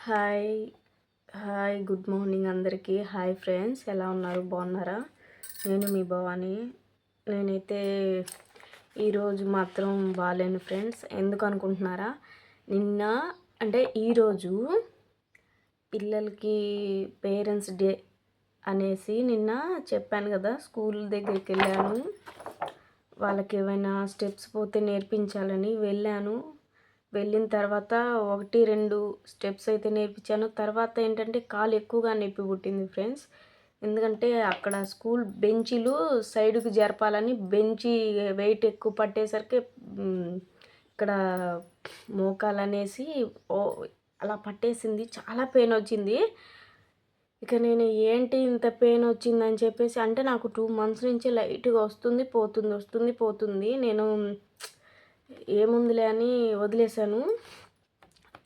Hi hi good morning అందరికీ. Hi friends, ఎలా ఉన్నారు? బాగున్నారా? నేను మీ భవాని. నేనైతే ఈరోజు మాత్రం బాగాలేను ఫ్రెండ్స్. ఎందుకు అనుకుంటున్నారా? నిన్న అంటే ఈరోజు పిల్లలకి పేరెంట్స్ డే అనేసి నిన్న చెప్పాను కదా, స్కూల్ దగ్గరికి వెళ్ళాను. వాళ్ళకి ఏమైనా స్టెప్స్ పోతే నేర్పించాలని వెళ్ళాను. వెళ్ళిన తర్వాత 1-2 స్టెప్స్ అయితే నేర్పించాను. తర్వాత ఏంటంటే కాలు ఎక్కువగా నొప్పి పుట్టింది ఫ్రెండ్స్. ఎందుకంటే అక్కడ స్కూల్ బెంచీలు సైడ్కి జరపాలని బెంచీ వెయిట్ ఎక్కువ పట్టేసరికి ఇక్కడ మోకాలనేసి అలా పట్టేసింది. చాలా పెయిన్ వచ్చింది. ఇక నేను ఏంటి ఇంత పెయిన్ వచ్చిందని చెప్పేసి, అంటే నాకు 2 months నుంచి లైట్గా వస్తుంది పోతుంది. నేను ఏముందిలే అని వదిలేశాను.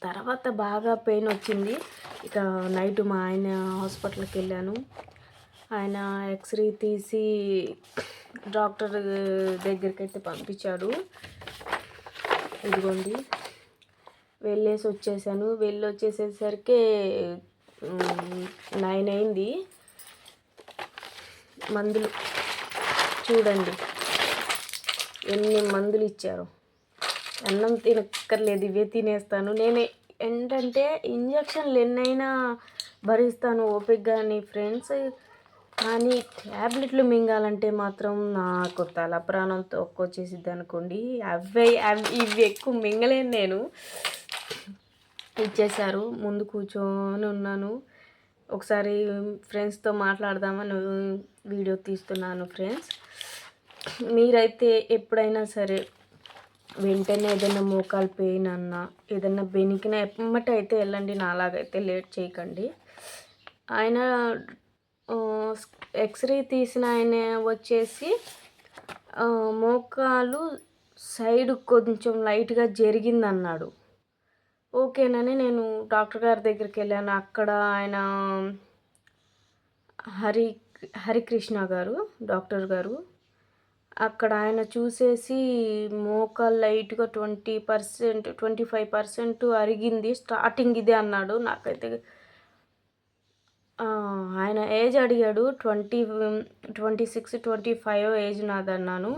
తర్వాత బాగా పెయిన్ వచ్చింది. ఇక నైట్ మా ఆయన హాస్పిటల్కి వెళ్ళాను. ఆయన ఎక్స్రే తీసి డాక్టర్ దగ్గరికి అయితే పంపించాడు. ఇదిగోండి, వెళ్ళి వచ్చేసేసరికి 9 అయింది. మందులు చూడండి ఎన్ని మందులు ఇచ్చారు. అన్నం తినక్కర్లేదు, ఇవే తినేస్తాను. నేను ఏంటంటే ఇంజక్షన్లు ఎన్నైనా భరిస్తాను ఓపికగాని ఫ్రెండ్స్, కానీ ట్యాబ్లెట్లు మింగాలంటే మాత్రం నాకు తల ప్రాణం తొక్కొచ్చేసిద్ది అనుకోండి. ఇవి ఎక్కువ మింగలేను నేను. ఇచ్చేశారు, ముందు కూర్చొని ఉన్నాను. ఒకసారి ఫ్రెండ్స్తో మాట్లాడదామని వీడియో తీస్తున్నాను ఫ్రెండ్స్. మీరైతే ఎప్పుడైనా సరే వెంటనే ఏదైనా మోకాలు పెయిన్ అన్నా ఏదైనా బెనికినా ఎమ్మటైతే వెళ్ళండి. నాలాగైతే లేట్ చేయకండి. ఆయన ఎక్స్రే తీసిన ఆయన వచ్చేసి మోకాలు సైడ్ కొంచెం లైట్గా జరిగిందన్నాడు. ఓకేనని నేను డాక్టర్ గారి దగ్గరికి వెళ్ళాను. అక్కడ ఆయన హరికృష్ణ గారు డాక్టర్ గారు, అక్కడ ఆయన చూసేసి మోకాలు లైట్గా 20%, 25% అరిగింది, స్టార్టింగ్ ఇదే అన్నాడు. నాకైతే ఆయన ఏజ్ అడిగాడు. 26, 25 ఏజ్ నాదన్నాను.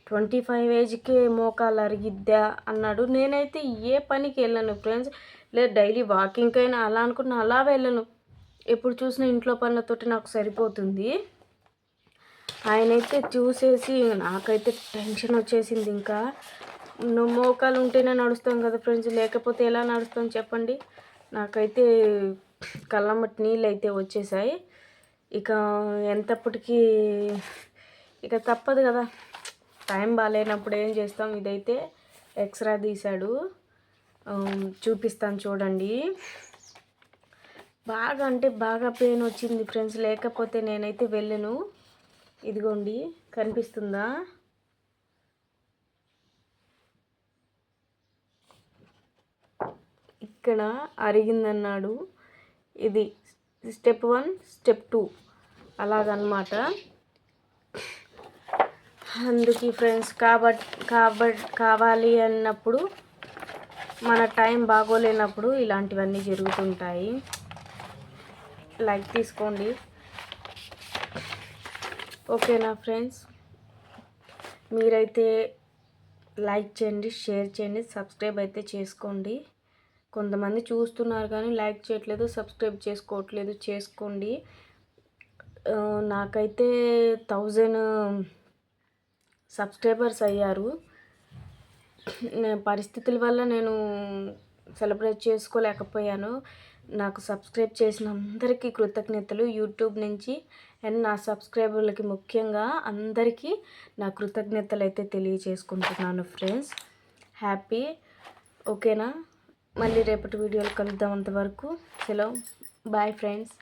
25 ఏజ్కే మోకాలు అరిగిద్దా అన్నాడు. నేనైతే ఏ పనికి వెళ్ళను ఫ్రెండ్స్. లేదు డైలీ వాకింగ్కైనా అలా అనుకున్నా, అలా వెళ్ళను. ఎప్పుడు చూసినా ఇంట్లో పనులతోటి నాకు సరిపోతుంది. ఆయనైతే చూసేసి నాకైతే టెన్షన్ వచ్చేసింది. ఇంకా మోకాలు ఉంటేనే నడుస్తాం కదా ఫ్రెండ్స్, లేకపోతే ఎలా నడుస్తాం చెప్పండి. నాకైతే కళ్ళమ్మటి నీళ్ళు అయితే వచ్చేసాయి. ఇక ఎంతప్పటికీ ఇక తప్పదు కదా, టైం బాగాలేనప్పుడు ఏం చేస్తాం. ఇదైతే ఎక్స్రే తీశాడు, చూపిస్తాను చూడండి. బాగా అంటే బాగా పెయిన్ వచ్చింది ఫ్రెండ్స్, లేకపోతే నేనైతే వెళ్ళను. ఇదిగోండి, కనిపిస్తుందా? ఇక్కడ అరిగిందన్నాడు. ఇది స్టెప్ 1, స్టెప్ 2 అలాగనమాట. అందుకే ఫ్రెండ్స్, కావాలి అన్నప్పుడు, మన టైం బాగోలేనప్పుడు ఇలాంటివన్నీ జరుగుతుంటాయి. లైక్ తీసుకోండి, ఓకేనా ఫ్రెండ్స్? మీరైతే లైక్ చేయండి, షేర్ చేయండి, సబ్స్క్రైబ్ అయితే చేసుకోండి. కొంతమంది చూస్తున్నారు కానీ లైక్ చేయట్లేదు, సబ్స్క్రైబ్ చేసుకోవట్లేదు. చేసుకోండి. నాకైతే 1000 సబ్స్క్రైబర్స్ అయ్యారు. పరిస్థితుల వల్ల నేను సెలబ్రేట్ చేసుకోలేకపోయాను. నాకు సబ్స్క్రైబ్ చేసిన అందరికీ కృతజ్ఞతలు యూట్యూబ్ నుంచి. అండ్ నా సబ్స్క్రైబర్లకి ముఖ్యంగా అందరికీ నా కృతజ్ఞతలు అయితే తెలియజేసుకుంటున్నాను ఫ్రెండ్స్. హ్యాపీ. ఓకేనా? మళ్ళీ రేపటి వీడియోలు కలుద్దాం. అంతవరకు సెలవు. Bye friends.